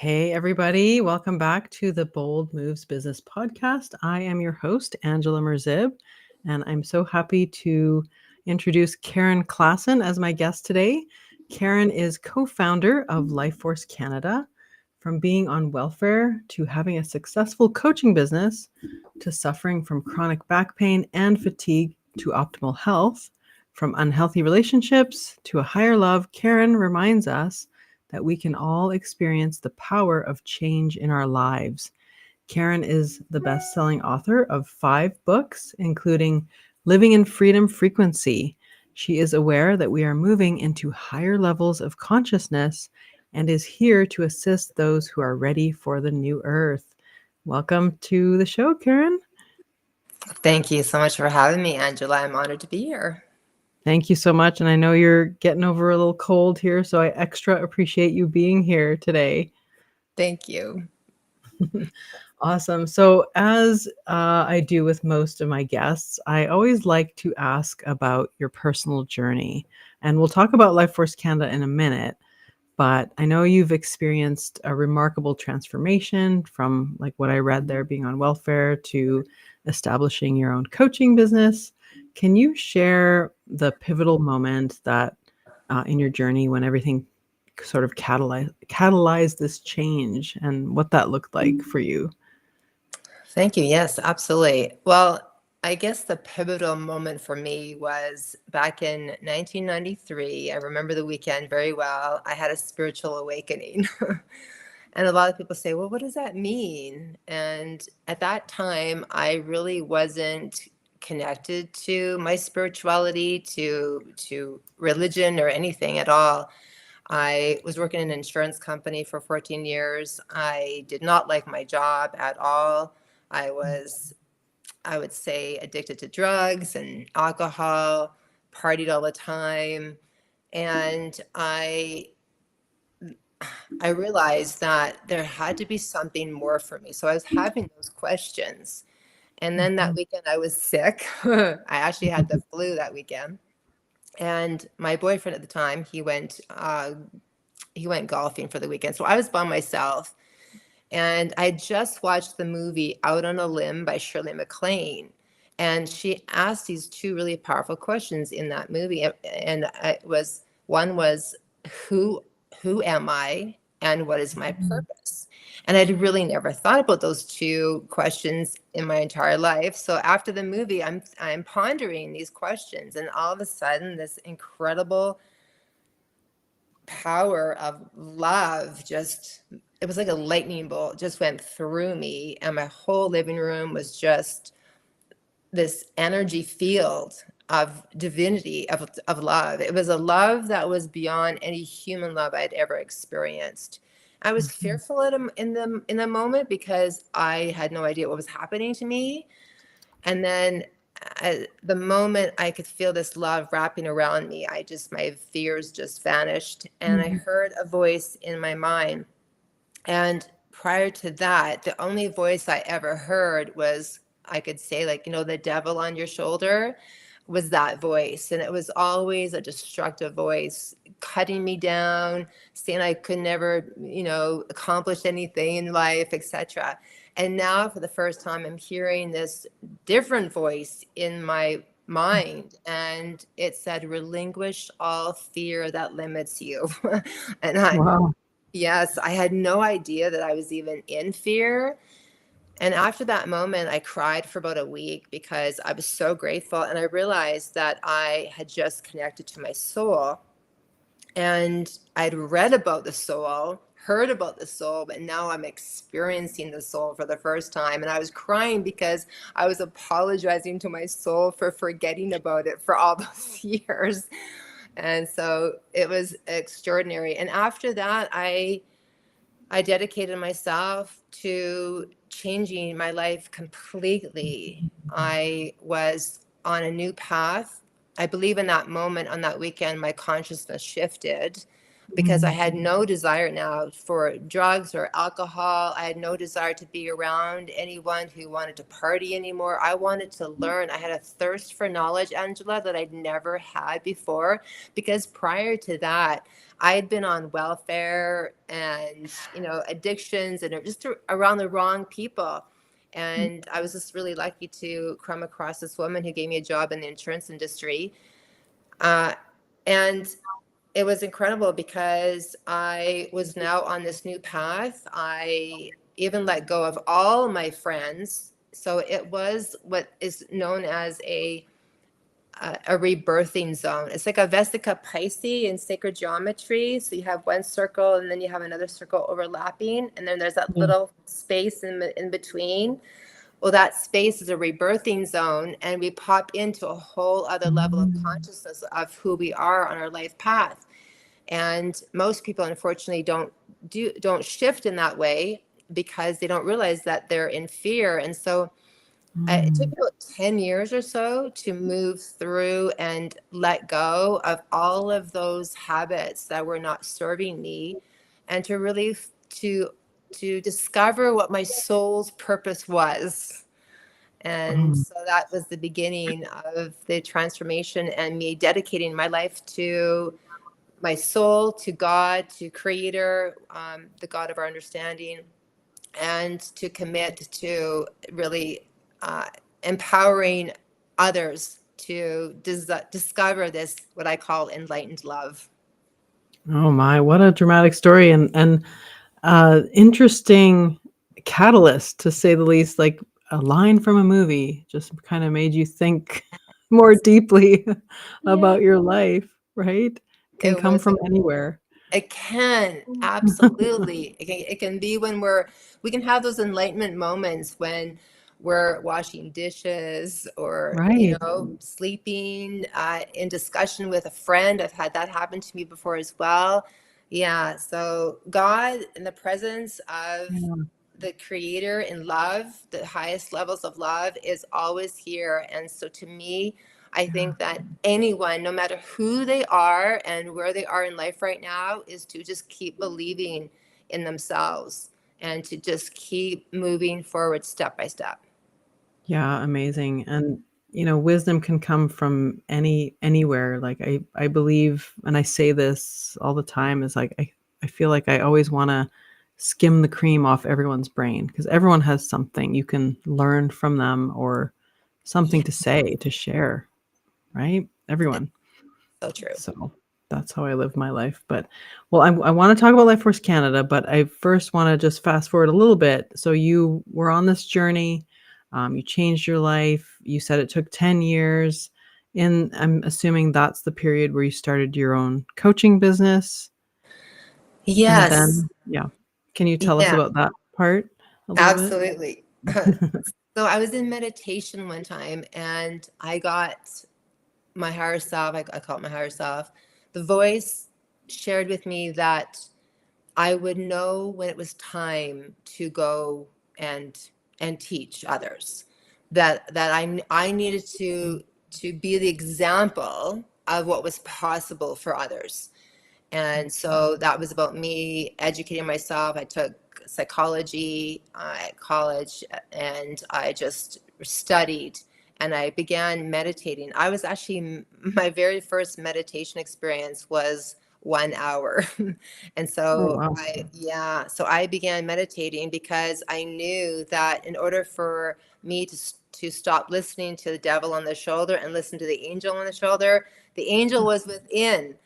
Hey, everybody. Welcome back to the Bold Moves Business Podcast. I am your host, Angela Merzib, and I'm so happy to introduce Karen Klassen as my guest today. Karen is co-founder of Lifeforce Canada. From being on welfare to having a successful coaching business to suffering from chronic back pain and fatigue to optimal health, from unhealthy relationships to a higher love, Karen reminds us that we can all experience the power of change in our lives. Karen is the best-selling author of 5 books, including Living in Freedom Frequency. She is aware that we are moving into higher levels of consciousness and is here to assist those who are ready for the new earth. Welcome to the show, Karen. Thank you so much for having me, Angela. I'm honored to be here. Thank you so much. And I know you're getting over a little cold here, so I extra appreciate you being here today. Thank you. Awesome. So, as I do with most of my guests, I always like to ask about your personal journey. And we'll talk about Lifeforce Canada in a minute. But I know you've experienced a remarkable transformation from, like what I read there, being on welfare to establishing your own coaching business. Can you share the pivotal moment that in your journey when everything sort of catalyzed this change and what that looked like for you? Thank you. Yes, absolutely. Well, I guess the pivotal moment for me was back in 1993. I remember the weekend very well. I had a spiritual awakening. And a lot of people say, well, what does that mean? And at that time, I really wasn't connected to my spirituality, to religion or anything at all. I was working in an insurance company for 14 years. I did not like my job at all. I was, I would say, addicted to drugs and alcohol, partied all the time. And I realized that there had to be something more for me. So I was having those questions. And then that Mhm. weekend I was sick. I actually had the flu that weekend. And my boyfriend at the time, he went golfing for the weekend. So I was by myself, and I just watched the movie Out on a Limb by Shirley MacLaine. And she asked these two really powerful questions in that movie. And one was who who am I and what is my Mhm. purpose? And I'd really never thought about those two questions in my entire life. So after the movie, I'm pondering these questions, and all of a sudden this incredible power of love just, it was like a lightning bolt just went through me, and my whole living room was just this energy field of divinity, of love. It was a love that was beyond any human love I'd ever experienced. I was Mhm. fearful in the moment because I had no idea what was happening to me. And then the moment I could feel this love wrapping around me, my fears just vanished. And I Mhm. heard a voice in my mind. And prior to that, the only voice I ever heard was, I could say, like, the devil on your shoulder was that voice. And it was always a destructive voice, cutting me down, saying I could never, accomplish anything in life, etc. And now for the first time, I'm hearing this different voice in my mind, and it said, relinquish all fear that limits you. And Wow. yes, I had no idea that I was even in fear. And after that moment, I cried for about a week because I was so grateful. And I realized that I had just connected to my soul. And I'd read about the soul, heard about the soul, but now I'm experiencing the soul for the first time. And I was crying because I was apologizing to my soul for forgetting about it for all those years. And so it was extraordinary. And after that, I dedicated myself to changing my life completely. I was on a new path. I believe in that moment, on that weekend, my consciousness shifted. because I Mm. had no desire now for drugs or alcohol. I had no desire to be around anyone who wanted to party anymore. I wanted to learn. I had a thirst for knowledge, Angela, that I'd never had before, because prior to that, I had been on welfare and, addictions and just around the wrong people. And I was just really lucky to come across this woman who gave me a job in the insurance industry. Uh, and it was incredible because I was now on this new path. I even let go of all my friends. So it was what is known as a rebirthing zone. It's like a Vesica Pisces in sacred geometry. So you have one circle and then you have another circle overlapping, and then there's that Yeah. little space in between. Well, that space is a rebirthing zone, and we pop into a whole other level of Mm. consciousness of who we are on our life path. And most people, unfortunately, don't shift in that way because they don't realize that they're in fear. And so it took Mm. about 10 years or so to move through and let go of all of those habits that were not serving me, and to really to discover what my soul's purpose was. And Mm. so that was the beginning of the transformation and me dedicating my life to my soul, to God, to Creator, the God of our understanding, and to commit to really uh, empowering others to discover this, what I call enlightened love. Oh my, what a dramatic story, and interesting catalyst, to say the least. Like a line from a movie just kind of made you think more deeply Yeah, about your life, right? Can it come was. from anywhere. It can, absolutely. It can be when we can have those enlightenment moments when we're washing dishes or, Right. sleeping, in discussion with a friend. I've had that happen to me before as well. Yeah. So God, in the presence of Yeah. the creator in love, the highest levels of love, is always here. And so to me, I Yeah. think that anyone, no matter who they are and where they are in life right now, is to just keep believing in themselves and to just keep moving forward step by step. Yeah, amazing. And wisdom can come from anywhere. Like I believe, and I say this all the time, is like I feel like I always want to skim the cream off everyone's brain, because everyone has something you can learn from them, or something Yeah, to say, to share, right? it's Everyone. so true. So that's how I live my life. But well, I want to talk about Life Force Canada, but I first want to just fast forward a little bit. So you were on this journey, you changed your life. You said it took 10 years. And I'm assuming that's the period where you started your own coaching business. And Yes. then, yeah. Can you tell us Yeah, about that part a little bit? absolutely. So I was in meditation one time and I got my higher self, I call it my higher self, the voice shared with me that I would know when it was time to go and teach others. That I needed to be the example of what was possible for others. And so that was about me educating myself. I took psychology at college and I just studied and I began meditating. I was actually, my very first meditation experience was 1 hour. And Oh, so wow. so I began meditating because I knew that in order for me to stop listening to the devil on the shoulder and listen to the angel on the shoulder, the angel was within.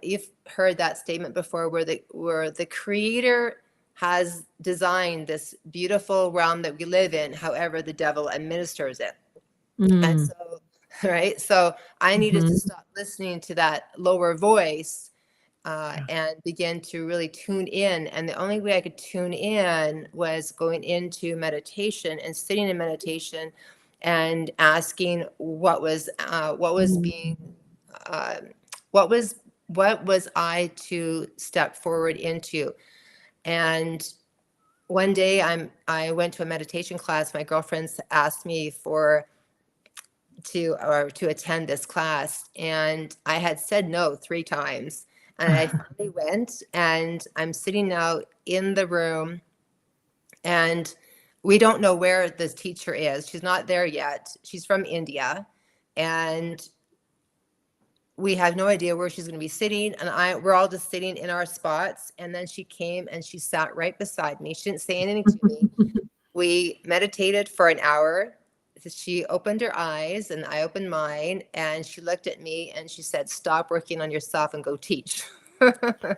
You've heard that statement before, where the creator has designed this beautiful realm that we live in. However, the devil administers it. And Mm. so, right. So I needed to Mhm. stop listening to that lower voice, and begin to really tune in. And the only way I could tune in was going into meditation and sitting in meditation and asking what was Mm. being, uh, what was I to step forward into. And one day I went to a meditation class. My girlfriends asked me to attend this class, and I had said no 3 times. And I finally went, and I'm sitting now in the room, and we don't know where this teacher is. She's not there yet. She's from India, and we have no idea where she's going to be sitting. And we're all just sitting in our spots. And then she came and she sat right beside me. She didn't say anything to me. We meditated for an hour. She opened her eyes and I opened mine, and she looked at me and she said, "Stop working on yourself and go teach."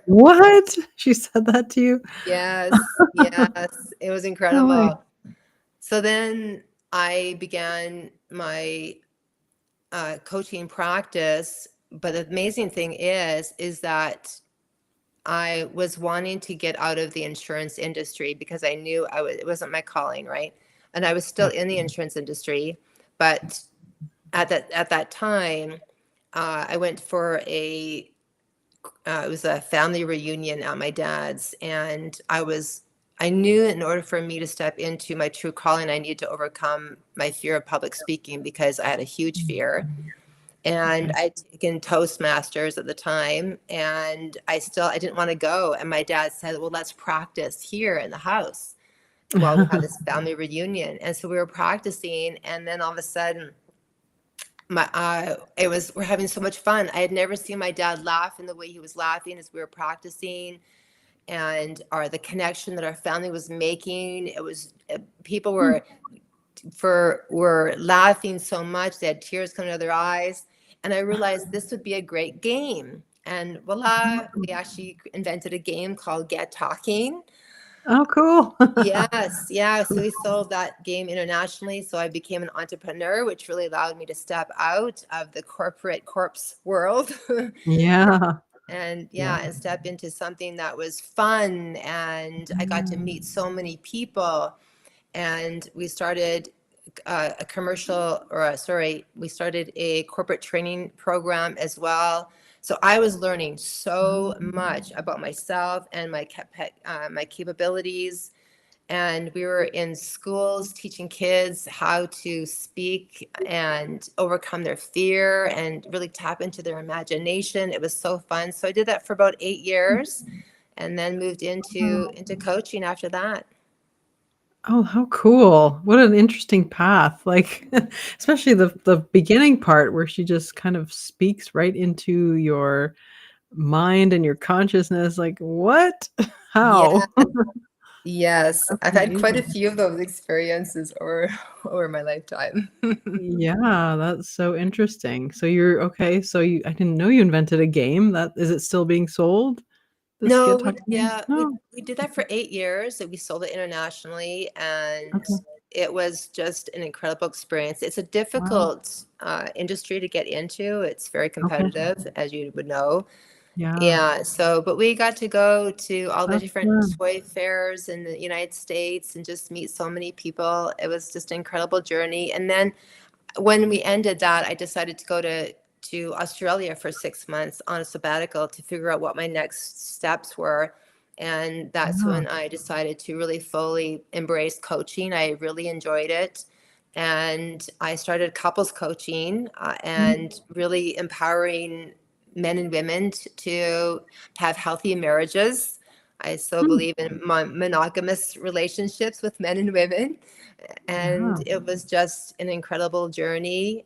What? She said that to you? Yes, yes, it was No way. incredible. So then I began my coaching practice. But the amazing thing is that I was wanting to get out of the insurance industry because I knew it wasn't my calling, right? And I was still Yeah. in the insurance industry, but at that time, I went for it was a family reunion at my dad's, and I knew in order for me to step into my true calling, I needed to overcome my fear of public speaking because I had a huge fear. And Okay. I'd taken Toastmasters at the time, and I didn't want to go. And my dad said, "Well, let's practice here in the house while we have this family reunion." And so we were practicing, and then all of a sudden, we're having so much fun. I had never seen my dad laugh in the way he was laughing as we were practicing, and the connection that our family was making. It was people were laughing so much they had tears coming out of their eyes, and I realized this would be a great game. And voila, we actually invented a game called Get Talking. Oh, cool. Yes, yeah. So we sold that game internationally. So I became an entrepreneur, which really allowed me to step out of the corporate corpse world. Yeah. And Yeah. yeah, and step into something that was fun. And I got to meet so many people. And we started we started a corporate training program as well. So I was learning so much about myself and my capabilities. And we were in schools teaching kids how to speak and overcome their fear and really tap into their imagination. It was so fun. So I did that for about 8 years, and then moved into coaching after that. Oh, how cool. What an interesting path. Like, especially the beginning part where she just kind of speaks right into your mind and your consciousness. Like, what? Yeah. How? Yes, That's I've had quite a amazing. few of those experiences over my lifetime. Yeah, that's so interesting. So you're okay. So I didn't know you invented a game. That is it still being sold? This No, Get we Talk game? yeah, No. we did that for 8 years, and we sold it internationally, and Okay. it was just an incredible experience. It's a Wow. difficult industry to get into. It's very Okay. competitive, as you would know. Yeah. Yeah, so but we got to go to all the That's different toy fairs in the United States and just meet so many people. It was just an incredible journey. And then when we ended that, I decided to go to Australia for 6 months on a sabbatical to figure out what my next steps were. And that's yeah. when I decided to really fully embrace coaching. I really enjoyed it. And I started couples coaching Mm. and really empowering men and women to have healthy marriages. I still Mm. believe in monogamous relationships with men and women. And Yeah. it was just an incredible journey,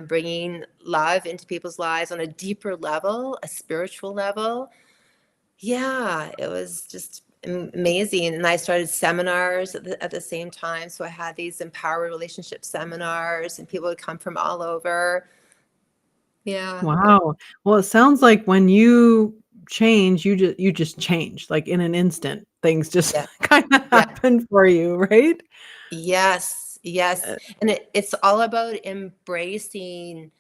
bringing love into people's lives on a deeper level, a spiritual level. Yeah, it was just amazing. And I started seminars at the same time. So I had these empower relationship seminars, and people would come from all over. Yeah. Wow. Well, it sounds like when you change, you just change, like, in an instant. Things just Yeah. kinda Yeah. happen for you, right? Yes. Yes. Uh, And it's all about embracing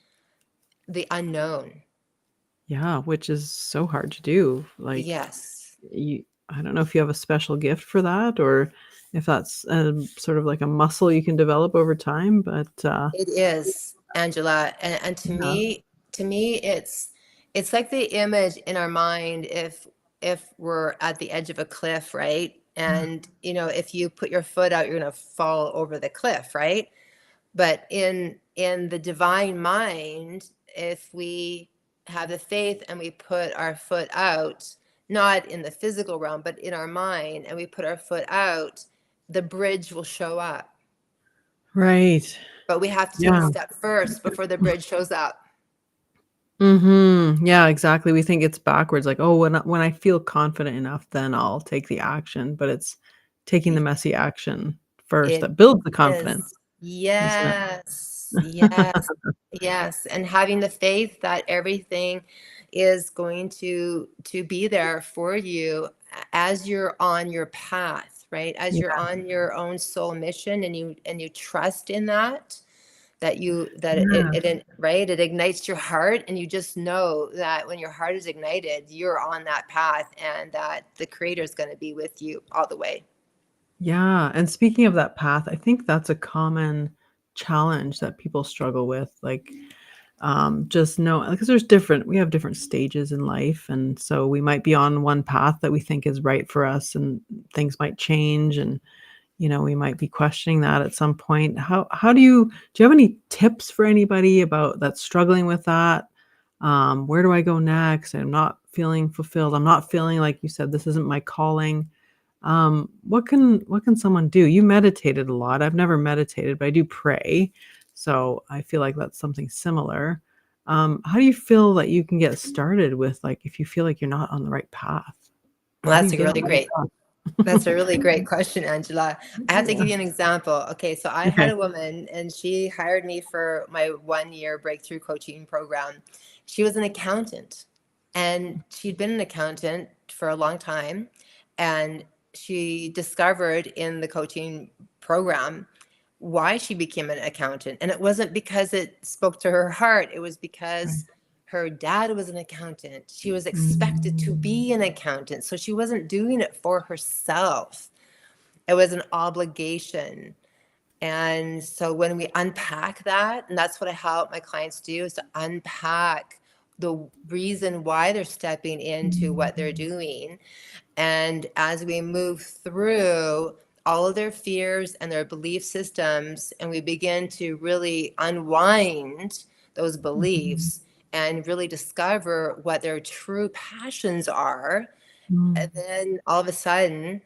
the unknown. yeah, which is so hard to do. Like, Yes. I don't know if you have a special gift for that or if that's, sort of like a muscle you can develop over time, but, It is, Angela, and yeah. to me, it's like the image in our mind if we're at the edge of a cliff, right? Yeah. And if you put your foot out, you're gonna fall over the cliff, right? But in the divine mind, if we have the faith and we put our foot out, not in the physical realm, but in our mind, and we put our foot out, the bridge will show up. Right. But we have to take a Yeah. step first before the bridge shows up. Yeah, exactly. We think it's backwards, like, oh, when I feel confident enough, then I'll take the action. But it's taking the messy action first It that builds the confidence, is. isn't it? Yes. Yes. Yes. And having the faith that everything is going to be there for you as you're on your path, right? As you're Yeah. on your own soul mission, and you trust in that, Yeah. right, it ignites your heart, and you just know that when your heart is ignited, you're on that path, and that the creator is going to be with you all the way. Yeah, and speaking of that path, I think that's a common challenge that people struggle with, like, just know because we have different stages in life, and so we might be on one path that we think is right for us, and things might change, and, we might be questioning that at some point. How do you have any tips for anybody about that's struggling with that? Where do I go next? I'm not feeling fulfilled. I'm not feeling like you said, this isn't my calling. What can someone do? You meditated a lot. I've never meditated, but I do pray. So I feel like that's something similar. How do you feel that you can get started with, like, if you feel like you're not on the right path? Well, How do you get on the that's a path? really great question, Angela. I have to Yeah. give you an example. Okay, so I had Okay. a woman, and she hired me for my 1 year breakthrough coaching program. She was an accountant, and she'd been an accountant for a long time. And she discovered in the coaching program why she became an accountant. And it wasn't because it spoke to her heart, it was Right. because her dad was an accountant. She was expected to Mm. be an accountant. So she wasn't doing it for herself, it was an obligation. And so when we unpack that, and that's what I help my clients do, is to unpack the reason why they're stepping into what they're Mm. doing. And as we move through all of their fears and their belief systems, and we begin to really unwind those Mhm. beliefs and really discover what their true passions are, Mm. and then all of a sudden,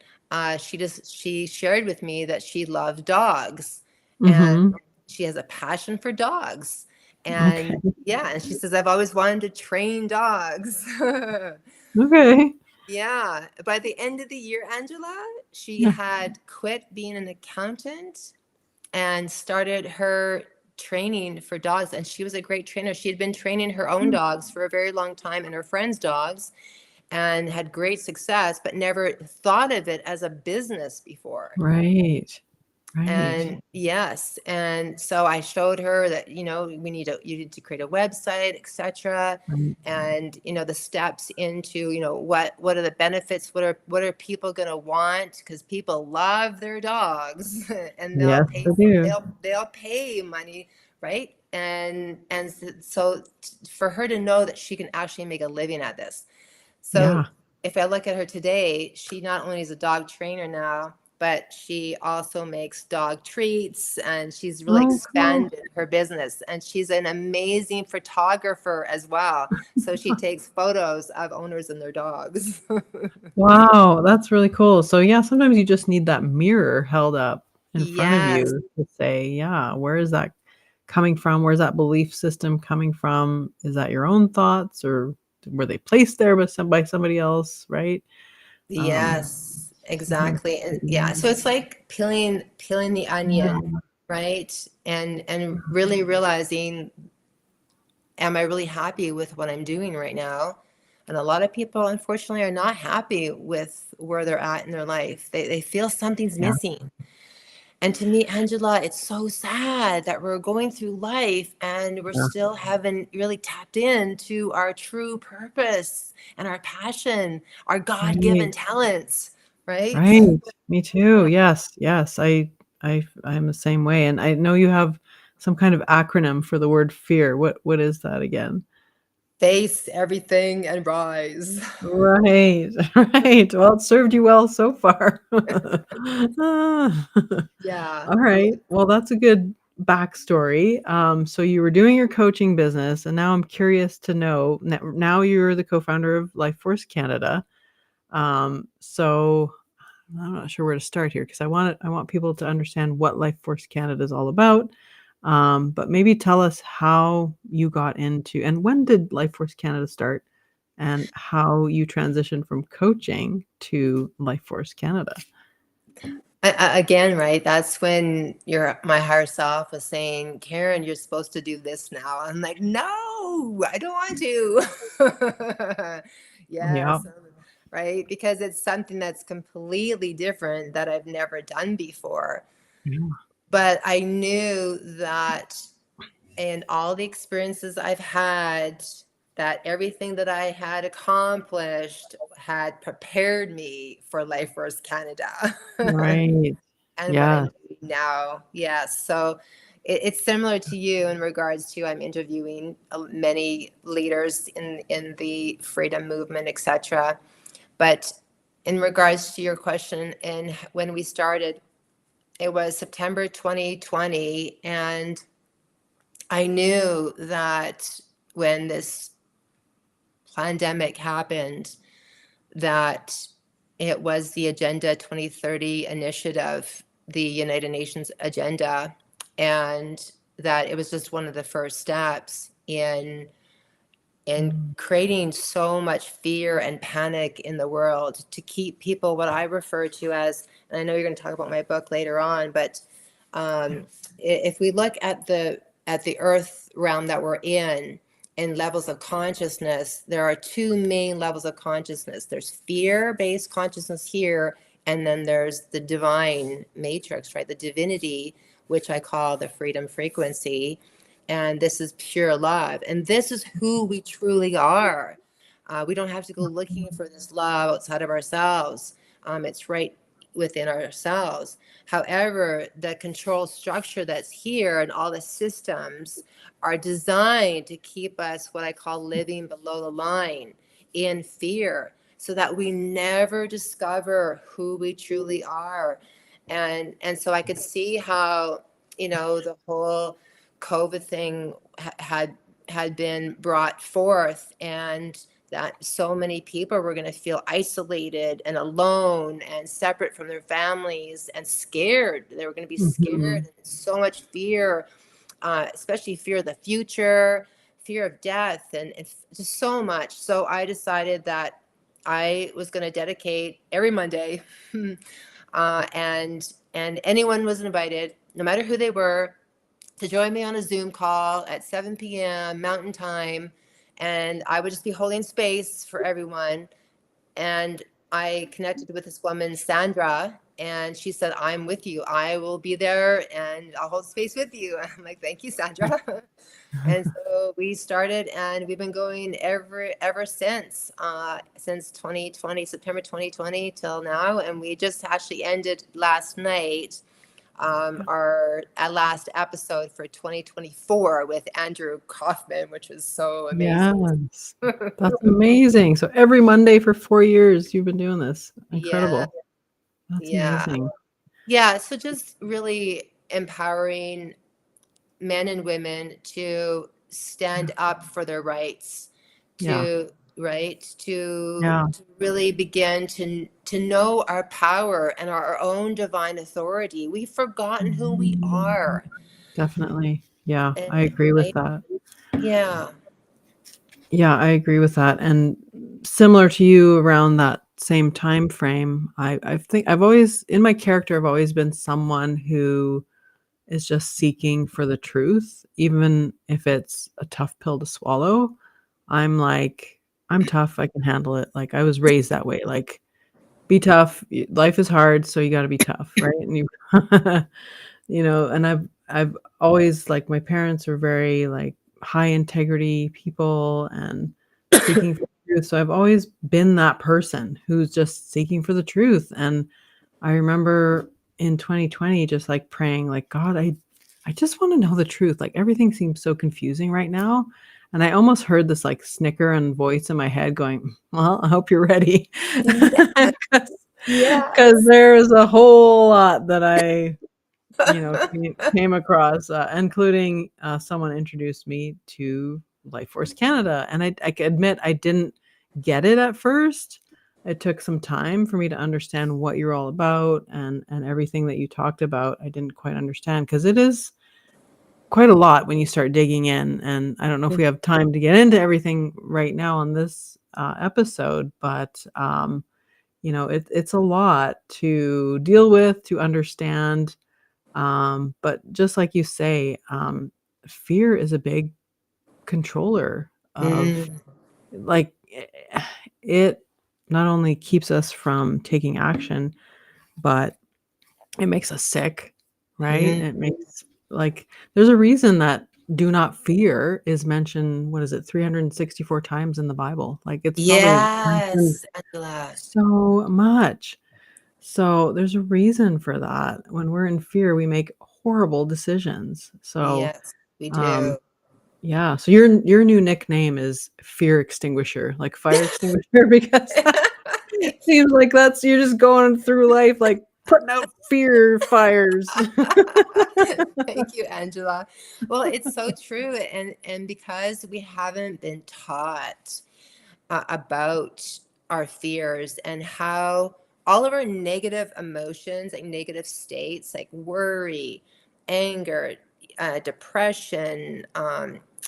she shared with me that she loved dogs, and Mhm. she has a passion for dogs. Okay. And yeah, and she says, I've always wanted to train dogs. Okay. Yeah, by the end of the year, Angela, she Yeah. had quit being an accountant and started her training for dogs. And she was a great trainer. She had been training her own Mm. dogs for a very long time and her friends' dogs, and had great success, but never thought of it as a business before. Right. Right. And yes, and so I showed her that, you need to create a website, etc. Right. And the steps into, what are the benefits, what are people going to want, because people love their dogs and Yes, I do. they'll pay money, right? And so for her to know that she can actually make a living at this. So Yeah. if I look at her today, she not only is a dog trainer now, but she also makes dog treats, and she's really Oh, cool. expanded her business. And she's an amazing photographer as well. So she takes photos of owners and their dogs. Wow, that's really cool. So, yeah, sometimes you just need that mirror held up in front of Yes. you to say, yeah, where is that coming from? Where's that belief system coming from? Is that your own thoughts, or were they placed there by somebody else, right? Um, Yes, sometimes exactly. And yeah, yeah, so it's like peeling the onion, right? And really realizing, am I really happy with what I'm doing right now? And a lot of people, unfortunately, are not happy with where they're at in their life. They feel something's yeah, missing. And to me, Angela, it's so sad that we're going through life and we're yeah, still haven't really tapped into our true purpose and our passion, our right. God-given talents, right? Right. Me too. Yeah. Yes, yes. I'm the same way, and I know you have some kind of acronym for the word fear. What is that again? Face everything and rise. Right. Right. Well, it served you well so far. Ah. Yeah. All right. Well, that's a good backstory. So you were doing your coaching business, and now I'm curious to know. Now you're the co-founder of Life Force Canada. So I'm not sure where to start here because I want people to understand what Life Force Canada is all about. But maybe tell us how you got into, and when did Life Force Canada start, and how you transitioned from coaching to Life Force Canada. Again, right? That's when my higher self was saying, Karen, you're supposed to do this now. I'm like, no, I don't want to. Yeah. Yes, right? Because it's something that's completely different that I've never done before. Yeah. But I knew that in all the experiences I've had, that everything that I had accomplished had prepared me for Life Force Canada. Right. And what Yeah. I'm doing now. Yes. So it's similar to you in regards to I'm interviewing many leaders in the freedom movement, etc. But in regards to your question and when we started, it was September 2020, and I knew that when this pandemic happened, that it was the Agenda 2030 initiative, the United Nations agenda, and that it was just one of the first steps in creating so much fear and panic in the world to keep people, what I refer to as, and I know you're going to talk about my book later on, but if we look at the earth realm that we're in levels of consciousness, there are two main levels of consciousness. There's fear-based consciousness here, and then there's the divine matrix, right? The divinity, which I call the freedom frequency. And this is pure love. And this is who we truly are. We don't have to go looking for this love outside of ourselves. It's right within ourselves. However, the control structure that's here and all the systems are designed to keep us what I call living below the line in fear, so that we never discover who we truly are. And so I could see how, the whole COVID thing had been brought forth, and that so many people were going to feel isolated and alone and separate from their families and scared. They were going to be scared, and so much fear, especially fear of the future, fear of death, and just so much. So I decided that I was going to dedicate every Monday, and anyone was invited, no matter who they were, to join me on a Zoom call at 7 p.m. Mountain Time. And I would just be holding space for everyone. And I connected with this woman, Sandra, and she said, I'm with you. I will be there and I'll hold space with you. I'm like, thank you, Sandra. And so we started, and we've been going ever since 2020, September 2020 till now. And we just actually ended last night our last episode for 2024 with Andrew Kaufman, which was so amazing. Yes. That's amazing. So every Monday for 4 years you've been doing this. Incredible. That's amazing. Yeah. So just really empowering men and women to stand up for their rights, to really begin to know our power and our own divine authority. We've forgotten who we are. Definitely. Yeah, I agree with that. Yeah. Yeah, I agree with that. And similar to you, around that same time frame, I think I've always, in my character, I've always been someone who is just seeking for the truth, even if it's a tough pill to swallow. I'm like, I'm tough, I can handle it. Like, I was raised that way. Like, be tough. Life is hard, so you got to be tough, right? And and I've always, like, my parents were very, like, high integrity people and seeking for the truth. So I've always been that person who's just seeking for the truth. And I remember in 2020 just like praying, like, God, I just want to know the truth. Like, everything seems so confusing right now. And I almost heard this like snicker and voice in my head going, well, I hope you're ready. Yeah. Because there's a whole lot that I came across, including someone introduced me to Life Force Canada, and I admit I didn't get it at first. It took some time for me to understand what you're all about, and everything that you talked about. I didn't quite understand because it is quite a lot when you start digging in, and I don't know if we have time to get into everything right now on this episode, but it's a lot to deal with, to understand. But just like you say, fear is a big controller of, Mm, like, it not only keeps us from taking action, but it makes us sick, right? mm. It makes, like, there's a reason that do not fear is mentioned, what is it, 364 times in the Bible. Like, it's probably mentioned Yes, Angela. so much. So there's a reason for that. When we're in fear, we make horrible decisions. So, Yes, we um, do. yeah. So your new nickname is Fear Extinguisher, like fire extinguisher, because that seems like that's you're just going through life like putting out fear fires. Thank you, Angela. Well, it's so true, and because we haven't been taught about our fears and how all of our negative emotions, like negative states, like worry, anger, depression,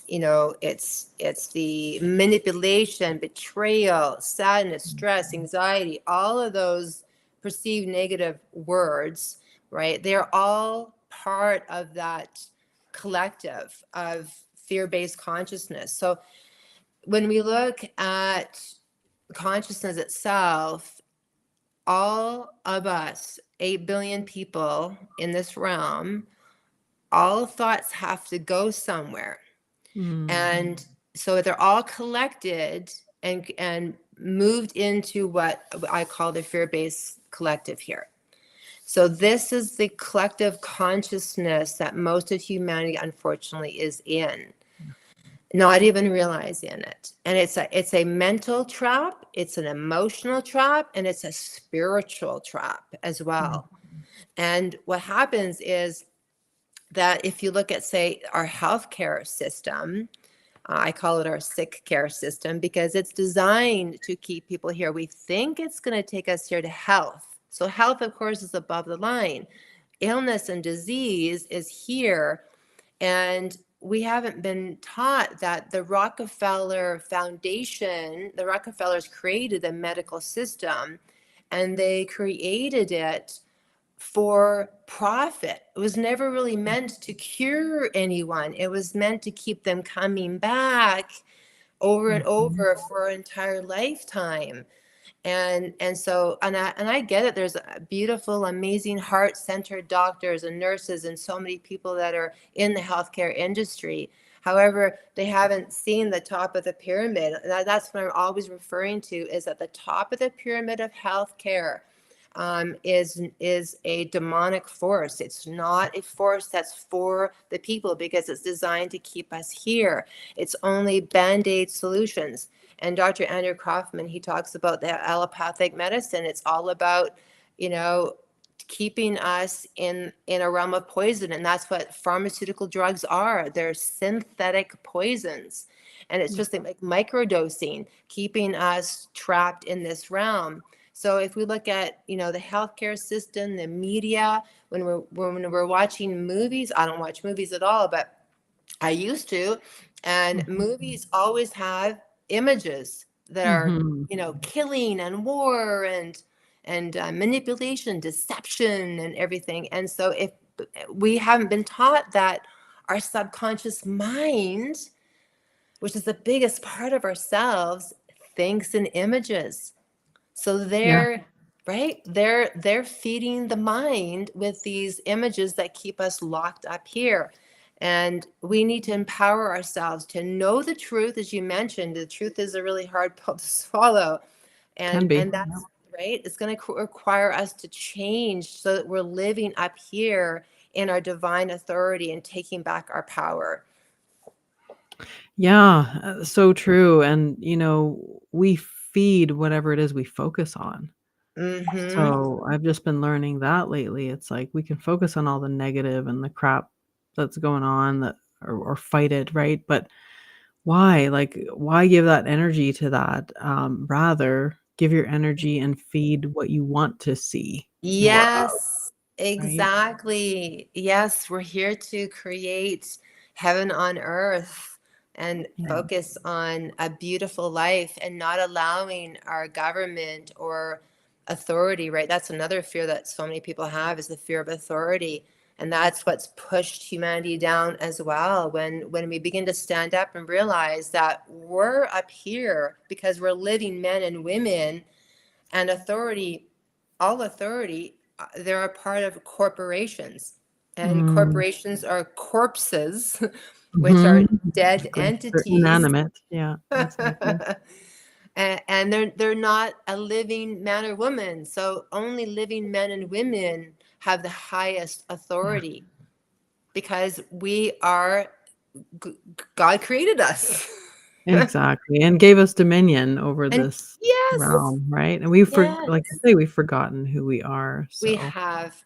it's the manipulation, betrayal, sadness, stress, anxiety, all of those perceived negative words, right? They're all part of that collective of fear-based consciousness. So when we look at consciousness itself, all of us, 8 billion people in this realm, all thoughts have to go somewhere. Mm, And so they're all collected and moved into what I call the fear-based collective here. So this is the collective consciousness that most of humanity unfortunately is in, not even realizing it. And it's a mental trap, it's an emotional trap, and it's a spiritual trap as mm, well. And what happens is that if you look at, say, our healthcare system, I call it our sick care system because it's designed to keep people here. We think it's going to take us here to health. So health, of course, is above the line. Illness and disease is here. And we haven't been taught that the Rockefeller Foundation, the Rockefellers created the medical system, and they created it for profit. It was never really meant to cure anyone. It was meant to keep them coming back over and mhm. over for an entire lifetime. And I get it. There's beautiful, amazing, heart-centered doctors and nurses and so many people that are in the healthcare industry. However, they haven't seen the top of the pyramid. That's what I'm always referring to, is at the top of the pyramid of healthcare is a demonic force. It's not a force that's for the people because it's designed to keep us here. It's only band-aid solutions. And Dr. Andrew Kaufman, he talks about the allopathic medicine. It's all about, you know, keeping us in a realm of poison. And that's what pharmaceutical drugs are. They're synthetic poisons. And it's just like microdosing, keeping us trapped in this realm. So if we look at, the healthcare system, the media, when we're watching movies, I don't watch movies at all, but I used to, and Mhm. movies always have images that are, Mhm. killing and war and manipulation, deception, and everything. And so if we haven't been taught that our subconscious mind, which is the biggest part of ourselves, thinks in images. So Yeah. they're feeding the mind with these images that keep us locked up here. And we need to empower ourselves to know the truth. As you mentioned, the truth is a really hard pill to swallow. Can And be. that's right. It's going to require us to change so that we're living up here in our divine authority and taking back our power. Yeah, so true. And we feed whatever it is we focus on. Mm-hmm. So I've just been learning that lately. It's like we can focus on all the negative and the crap that's going on that or fight it, right? But why? Like, why give that energy to that? Rather give your energy and feed what you want to see more of, Yes, right? exactly. Yes, we're here to create heaven on earth and Yeah. focus on a beautiful life and not allowing our government or authority, right? That's another fear that so many people have is the fear of authority. And that's what's pushed humanity down as well. When we begin to stand up and realize that we're up here because we're living men and women, and authority, all authority, they're a part of corporations, and Mm. corporations are corpses, which are Mhm. dead Exactly. They're entities. inanimate. Yeah, exactly. And they're not a living man or woman, so only living men and women have the highest Yeah, authority because we are God created us. exactly, and gave us dominion over And this yes, realm, right? And we like you yes. say, we've forgotten who we are, so,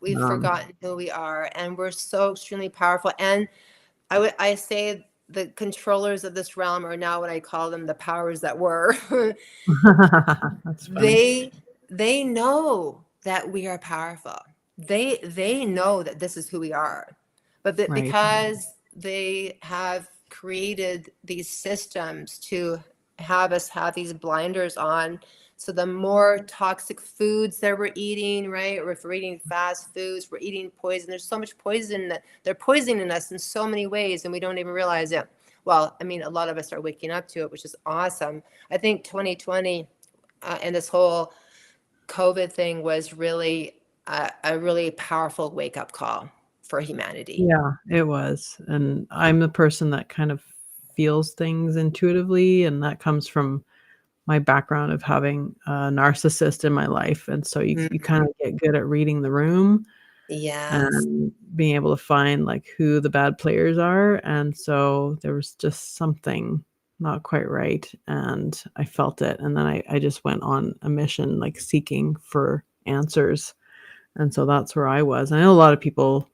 We've um forgotten who we are, and we're so extremely powerful. And I say the controllers of this realm are now what I call them, the powers that were. That's funny. they they know that we are powerful. They know that this is who we are, but that Right. because they have created these systems to have us have these blinders on. So the more toxic foods that we're eating, right? Or if we're eating fast foods, we're eating poison. There's so much poison that they're poisoning us in so many ways, and we don't even realize it. Well, I mean, a lot of us are waking up to it, which is awesome. I think 2020 and this whole COVID thing was really a really powerful wake up call for humanity. Yeah, it was, and I'm the person that kind of feels things intuitively, and that comes from my background of having a narcissist in my life, and so you Mhm. kinda get good at reading the room Yes. and being able to find, like, who the bad players are, and so there was just something not quite right, and I felt it, and then I just went on a mission, like, seeking for answers, and so that's where I was. I know a lot of people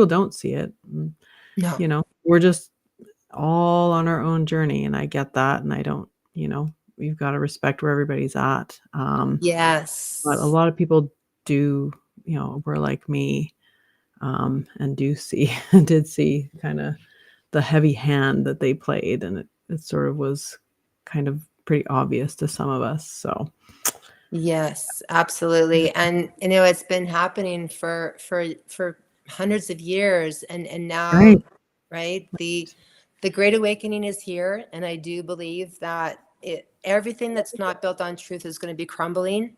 don't see it, No. we're just all on our own journey, and I get that, and I don't we've gotta respect where everybody's at, but a Yes. lot of people do, were like me, and do see did see kinda the heavy hand that they played, and it sort of was kind of pretty obvious to some of us, so Yes, absolutely. And it's been happening for hundreds of years, and now, right, right, the Great Awakening is here, and I do believe that everything that's not built on truth is going to be crumbling.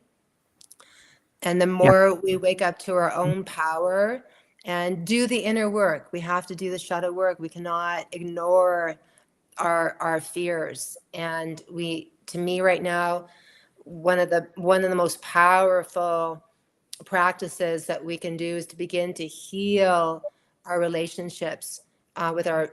And the yeah, more we wake up to our own power and do the inner work, we have to do the shadow work. We cannot ignore our fears. And to me right now, one of the most powerful practices that we can do is to begin to heal our relationships with our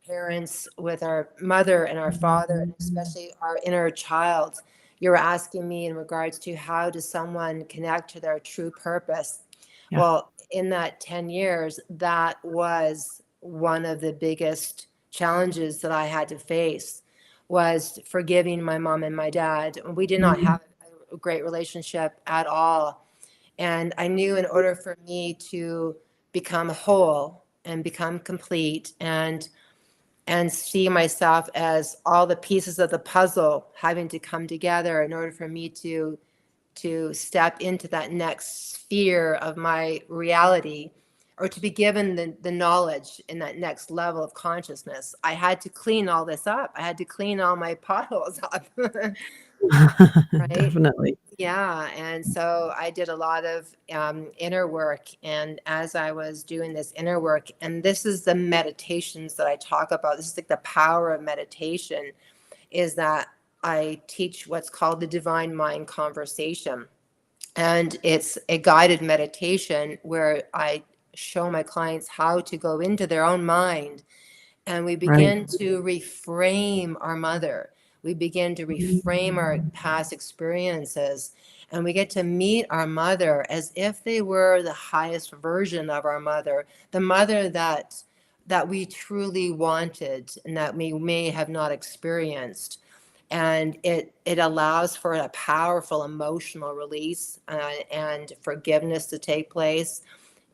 parents, with our mother and our father, and especially our inner child. You were asking me in regards to how does someone connect to their true purpose. yeah, Well, in that 10 years, that was one of the biggest challenges that I had to face, was forgiving my mom and my dad. We did not mhm, have a great relationship at all. And I knew in order for me to become whole and become complete and see myself as all the pieces of the puzzle having to come together in order for me to step into that next sphere of my reality, or to be given the knowledge in that next level of consciousness, I had to clean all this up. I had to clean all my potholes up. Right. definitely, Yeah, and so I did a lot of inner work. And as I was doing this inner work, and this is the meditations that I talk about, this is like the power of meditation, is that I teach what's called the divine mind conversation. And it's a guided meditation where I show my clients how to go into their own mind, and we right, begin to reframe our mother. We begin to reframe our past experiences, and we get to meet our mother as if they were the highest version of our mother, the mother that we truly wanted and that we may have not experienced. And it allows for a powerful emotional release, and forgiveness to take place.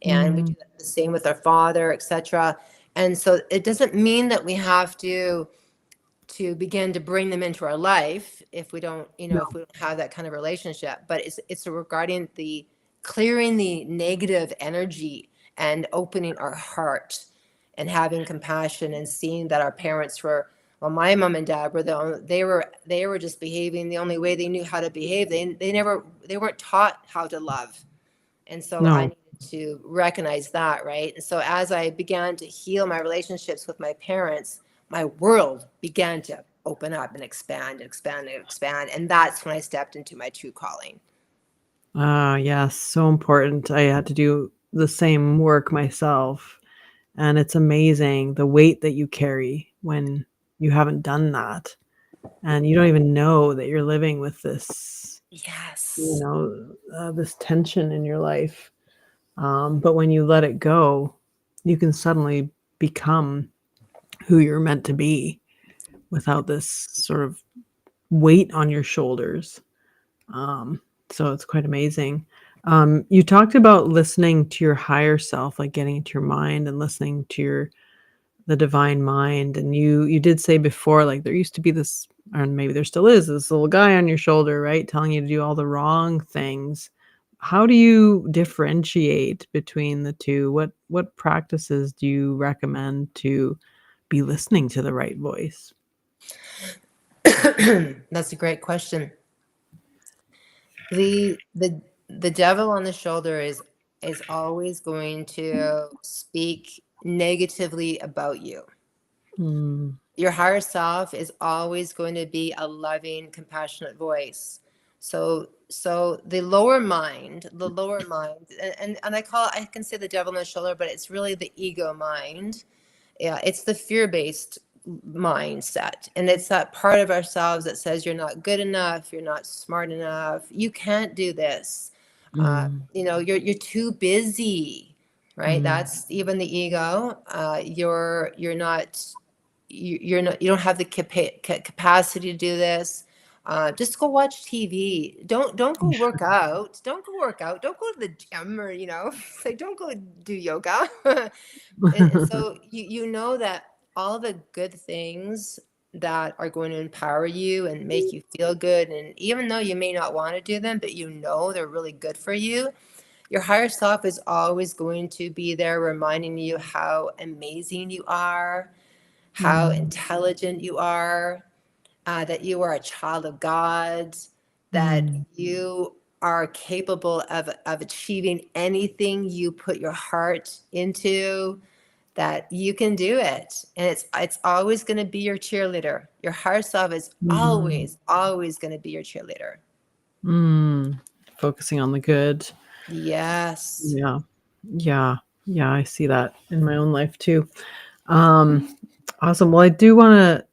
And we do Mm, the same with our father, etc. And so it doesn't mean that we have to begin to bring them into our life if we don't, no, if we don't have that kind of relationship. But it's regarding the clearing the negative energy and opening our heart and having compassion and seeing that our parents were, well, my mom and dad were they were just behaving the only way they knew how to behave. They weren't taught how to love. And so I no. needed to recognize that, right? And so as I began to heal my relationships with my parents, my world began to open up and expand and expand and expand. And that's when I stepped into my true calling. Ah, yes, so important. I had to do the same work myself, and it's amazing the weight that you carry when you haven't done that, and you don't even know that you're living with this, Yes. this tension in your life. But when you let it go, you can suddenly become who you're meant to be without this sort of weight on your shoulders. Um, so it's quite amazing. You talked about listening to your higher self, like getting into your mind and listening to the divine mind. And you did say before, like there used to be this, and maybe there still is, this little guy on your shoulder, right, telling you to do all the wrong things. How do you differentiate between the two? What practices do you recommend to be listening to the right voice? That's a great question. The devil on the shoulder is always going to speak negatively about you. Mm, Your higher self is always going to be a loving, compassionate voice. So the lower mind, and I can say the devil on the shoulder, but it's really the ego mind. Yeah, it's the fear-based mindset, and it's that part of ourselves that says you're not good enough, you're not smart enough, you can't do this. mm, You're too busy, right? mm. That's even the ego. You're not, you don't have the capacity to do this. Just go watch TV. Don't go work out. Don't go work out. Don't go to the gym, or it's like, don't go do yoga. And so you know that all the good things that are going to empower you and make you feel good, and even though you may not want to do them, but they're really good for you, your higher self is always going to be there reminding you how amazing you are, how Mm, intelligent you are, that you are a child of God, that mm, you are capable of achieving anything you put your heart into, that you can do it. And it's always going to be your cheerleader. Your higher self is mhm, always going to be your cheerleader. mm. Focusing on the good. Yes. Yeah. Yeah. Yeah, I see that in my own life too. Um, awesome. Well, I do wanna,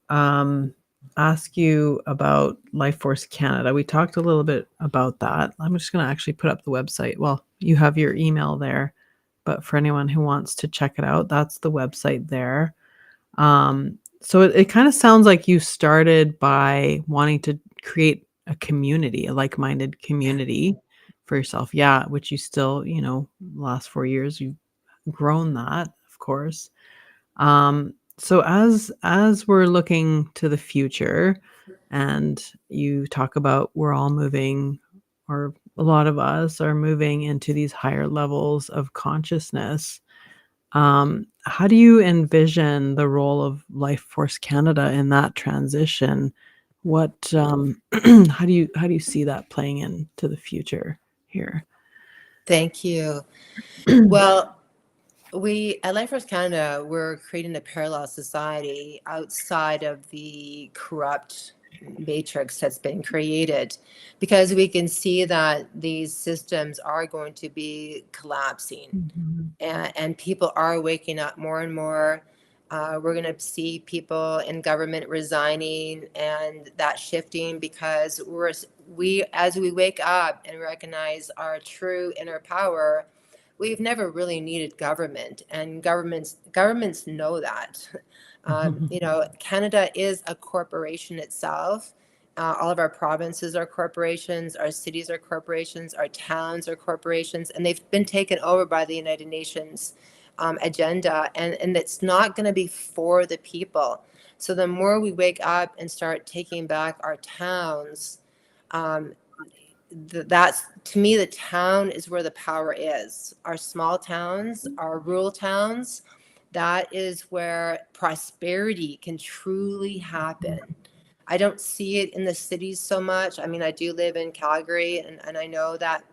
ask you about Life Force Canada. We talked a little bit about that. I'm just gonna actually put up the website. Well, you have your email there, but for anyone who wants to check it out, that's the website there. So it kinda sounds like you started by wanting to create a community, a like-minded community for yourself. Yeah, which you still, last 4 years, you've grown that, of course. So as we're looking to the future and you talk about we're all moving, or a lot of us are moving into these higher levels of consciousness, how do you envision the role of Life Force Canada in that transition? What, how do you see that playing into the future here? Thank you. Well, we at Life Force Canada, we're creating a parallel society outside of the corrupt matrix that's been created, because we can see that these systems are going to be collapsing, Mhm. and people are waking up more and more. We're going to see people in government resigning and that shifting because as we wake up and recognize our true inner power, we've never really needed government, and governments know that. Canada is a corporation itself. All of our provinces are corporations, our cities are corporations, our towns are corporations, and they've been taken over by the United Nations agenda, and it's not going to be for the people. So the more we wake up and start taking back our towns, um, that's, to me, the town is where the power is. Our small towns, our rural towns, that is where prosperity can truly happen. I don't see it in the cities so much. I mean, I do live in Calgary, and I know that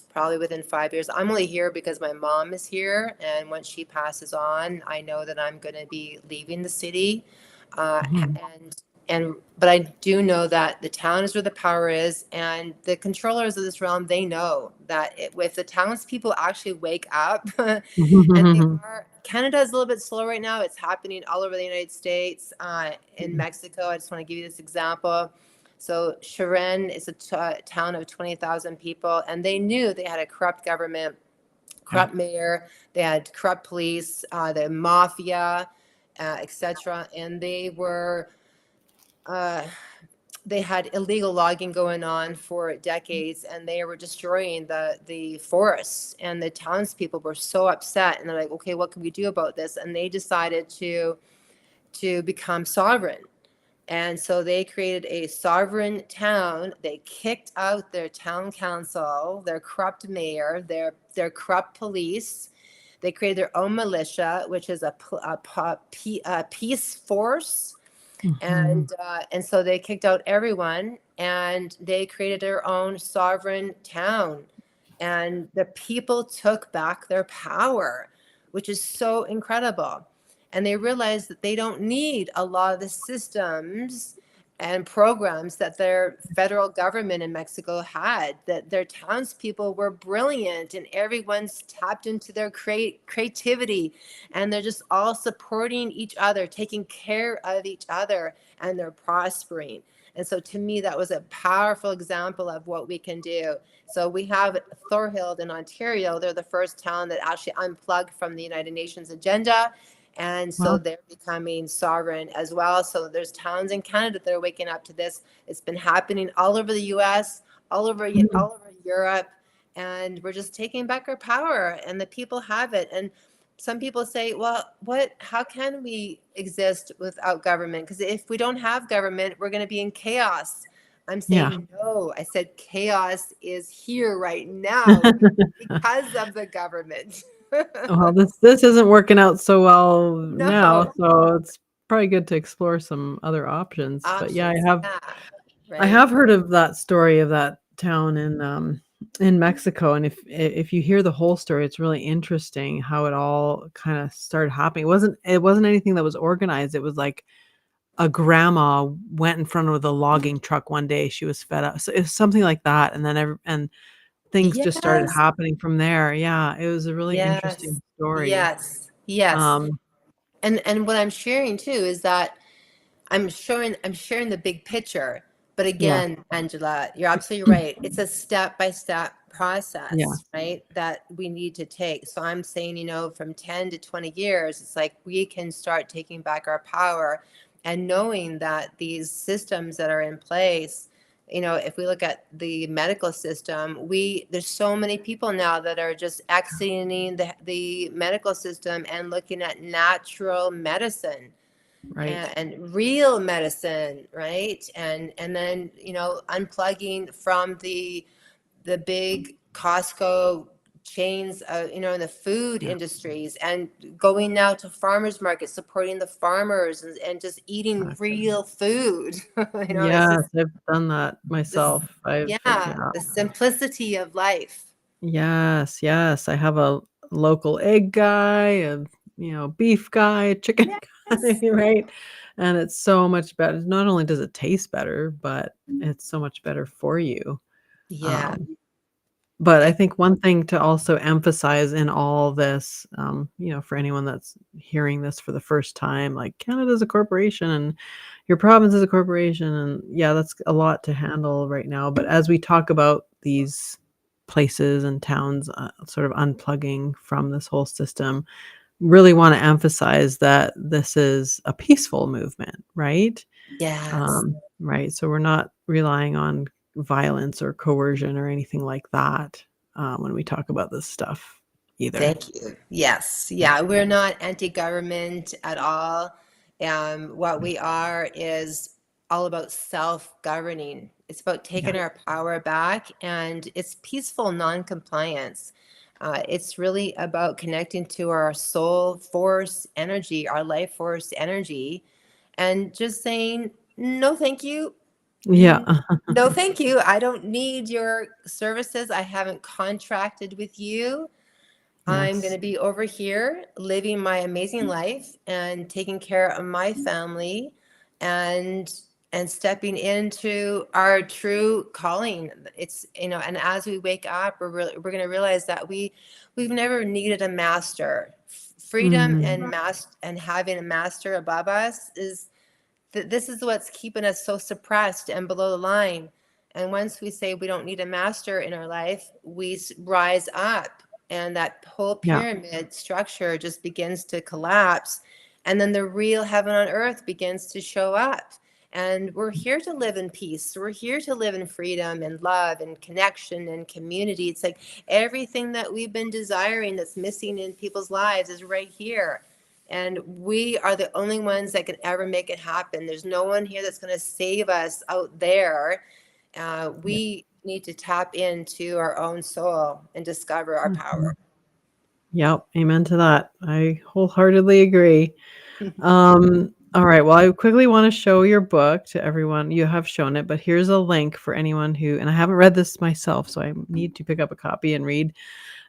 probably within 5 years. I'm only here because my mom is here, and once she passes on, I know that I'm going to be leaving the city. Mhm. But I do know that the town is where the power is, and the controllers of this realm, they know that if the townspeople actually wake up, and they are. Canada is a little bit slow right now. It's happening all over the United States, in Mexico. I just want to give you this example. So Sharon is a town of 20,000 people, and they knew they had a corrupt government, Yeah. corrupt mayor, they had corrupt police, the mafia, etc. And uh, they had illegal logging going on for decades, and they were destroying the forests. And the townspeople were so upset, and they're like, "Okay, what can we do about this?" And they decided to become sovereign. And so they created a sovereign town. They kicked out their town council, their corrupt mayor, their corrupt police. They created their own militia, which is a peace force. Mhm. And so they kicked out everyone, and they created their own sovereign town. And the people took back their power, which is so incredible. And they realized that they don't need a lot of the systems and programs that their federal government in Mexico had, that their townspeople were brilliant, and everyone's tapped into their creativity, and they're just all supporting each other, taking care of each other, and they're prospering. And so to me, that was a powerful example of what we can do. So we have Thorhild in Ontario. They're the first town that actually unplugged from the United Nations agenda. And so Well, they're becoming sovereign as well. So there's towns in Canada that are waking up to this. It's been happening all over the US, mm, all over Europe. And we're just taking back our power, and the people have it. And some people say, well, how can we exist without government? Because if we don't have government, we're going to be in chaos. I'm yeah. saying no. I said chaos is here right now because of the government. Well, this isn't working out so well now, No so it's probably good to explore some other options. But yeah, options. Yeah. I Right. have heard of that story of that town in Mexico, and if you hear the whole story, it's really interesting how it all kinda started happening. It wasn't anything that was organized. It was like a grandma went in front of the logging truck one day. She was fed up. So it's something like that, and then things just started Yes. happening from there. Yeah, it was a really Yes. interesting story. Yes. Yes. Um, And what I'm sharing too is that I'm sharing the big picture. But yeah, again, Angela, you're absolutely right. It's a step-by-step yeah, process, right? That we need to take. So I'm saying, from 10 to 20 years, it's like we can start taking back our power, and knowing that these systems that are in place, if we look at the medical system, there's so many people now that are just exiting the medical system and looking at natural medicine right. and real medicine, right? And then unplugging from the big Costco chains, in the food Yeah, industries, and going now to farmers markets, supporting the farmers, and just eating exactly. real food. It's Yes, just I've done that this, myself. Yeah. the simplicity of life. Yes, yes, I have a local egg guy, beef guy, chicken guy, Yes. right? And it's so much better. Not only does it taste better, but it's so much better for you. Yeah. Um, But I Yeah. think one thing to also emphasize in all this, for anyone that's hearing this for the first time, like Canada's a corporation and your province is a corporation, and yeah, that's a lot to handle right now. But as we talk about these places and towns sort of unplugging from this whole system, really want to emphasize that this is a peaceful movement, right? Yes. Right. So we're not relying on violence or coercion or anything like that when we talk about this stuff either. Thank you. Yes. Yeah. Yeah. We're not anti-government at all. What we are is all about self-governing. It's about Yeah. taking our power back, and it's peaceful non-compliance. It's really about connecting to our soul force energy, our life force energy, and just saying, no, thank you. Yeah. Mm, No, thank you. I don't need your services. I haven't contracted with you. I'm going Yes. to be over here living my amazing life and taking care of my family and stepping into our true calling. It's, and as we wake up, we're going to realize that we've never needed a master. Freedom Mm, and having a master above us is this is what's keeping us so suppressed and below the line. And once we say we don't need a master in our life, we rise up, and that whole yeah. pyramid structure just begins to collapse. And then the real heaven on earth begins to show up. And we're here to live in peace. We're here to live in freedom and love and connection and community. It's like everything that we've been desiring that's missing in people's lives is right here. And we are the only ones that can ever make it happen. There's no one here that's going to save us out there. Yeah. We need to tap into our own soul and discover our Mhm. power. Yep. Amen to that. I wholeheartedly agree. All right. Well, I quickly want to show your book to everyone. You have shown it, but here's a link for anyone who, and I haven't read this myself, so I need to pick up a copy and read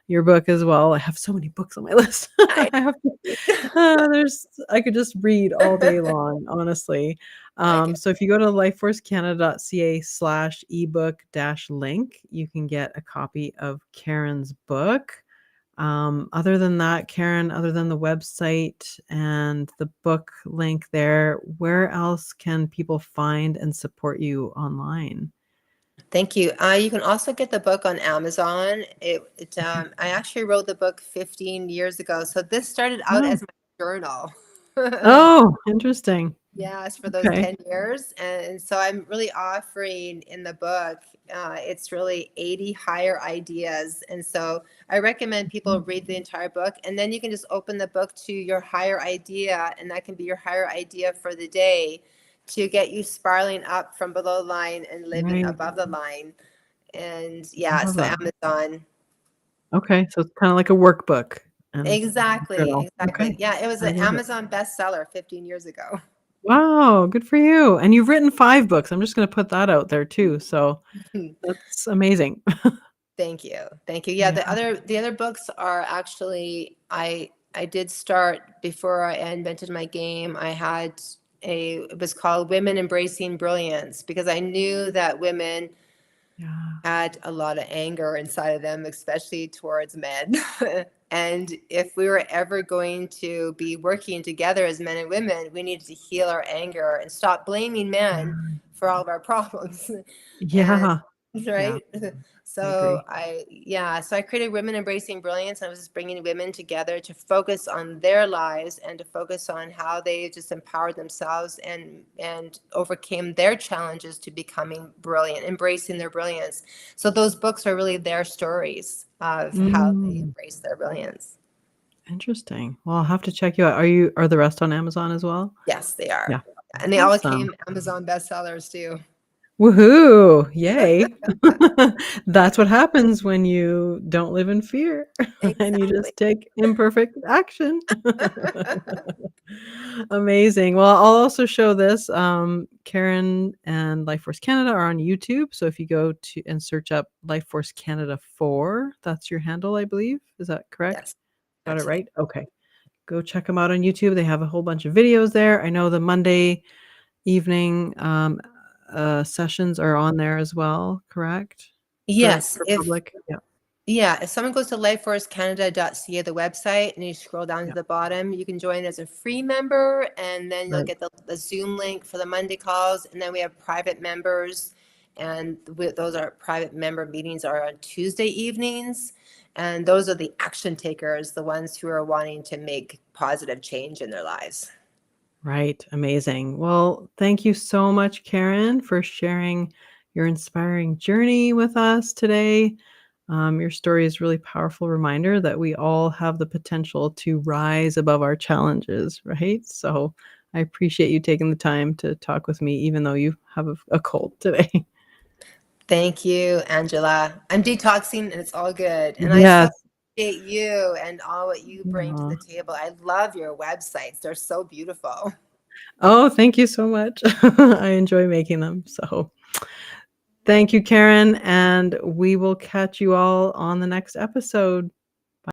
your book as well. I have so many books on my list. I, I have to, I could just read all day long, honestly. I can. So if you go to lifeforcecanada.ca/ebook-link, you can get a copy of Karen's book. Other than that, Karen, other than the website and the book link there, where else can people find and support you online? Thank you. You can also get the book on Amazon. Okay. I actually wrote the book 15 years ago. So this started out Oh, as my journal. oh, interesting. Yes, for those Okay. 10 years. And so I'm really offering in the book, it's really 80 higher ideas. And so I recommend people Mhm. read the entire book, and then you can just open the book to your higher idea, and that can be your higher idea for the day to get you spiraling up from below the line and living Right. above the line. And I yeah, love so that. Amazon. Okay. So it's kind of like a workbook and Exactly, journal. Okay. exactly. Yeah, it was I an love it. Amazon bestseller 15 years ago. Wow, good for you. And you've written 5 books. I'm just gonna put that out there too, so that's amazing. Thank you. Thank you. Yeah, Yeah. the other books are actually I did start before I invented my game. I had it was called Women Embracing Brilliance, because I knew that women Yeah. had a lot of anger inside of them, especially towards men. And if we were ever going to be working together as men and women, we needed to heal our anger and stop blaming men Yeah. for all of our problems. And Yeah. Yeah, right. I So agree. I created Women Embracing Brilliance. I was just bringing women together to focus on their lives and to focus on how they just empowered themselves and overcame their challenges to becoming brilliant, embracing their brilliance. So those books are really their stories of how they Mm, embrace their brilliance. interesting. Well, I'll have to check you out. Are the rest on Amazon as well? Yes, they are. Yeah. And they all Awesome. became Amazon bestsellers too. Woohoo! Yay. That's what happens when you don't live in fear and you Exactly. just take imperfect action. Amazing. Well, I'll also show this. Karen and Life Force Canada are on YouTube. So if you go to and search up Life Force Canada 4, that's your handle, I believe. Is that correct? Yes, Got it absolutely. right? Okay. Go check them out on YouTube. They have a whole bunch of videos there. I know the Monday evening sessions are on there as well, correct? For Yes, if public? Yeah. Yeah, if someone goes to lifeforcecanada.ca, the website, and you scroll down to Yeah. the bottom, you can join as a free member, and then you'll Right. get the Zoom link for the Monday calls. And then we have private members, and those are private member meetings are on Tuesday evenings. And those are the action takers, the ones who are wanting to make positive change in their lives. Right. Amazing. Well, thank you so much, Karen, for sharing your inspiring journey with us today. Your story is a really powerful reminder that we all have the potential to rise above our challenges, right? So I appreciate you taking the time to talk with me, even though you have a cold today. Thank you, Angela. I'm detoxing and it's all good. And I so Yes. appreciate you and all what you bring to Aw. the table. I love your websites. They're so beautiful. Oh, thank you so much. I enjoy making them. So thank you, Karen. And we will catch you all on the next episode.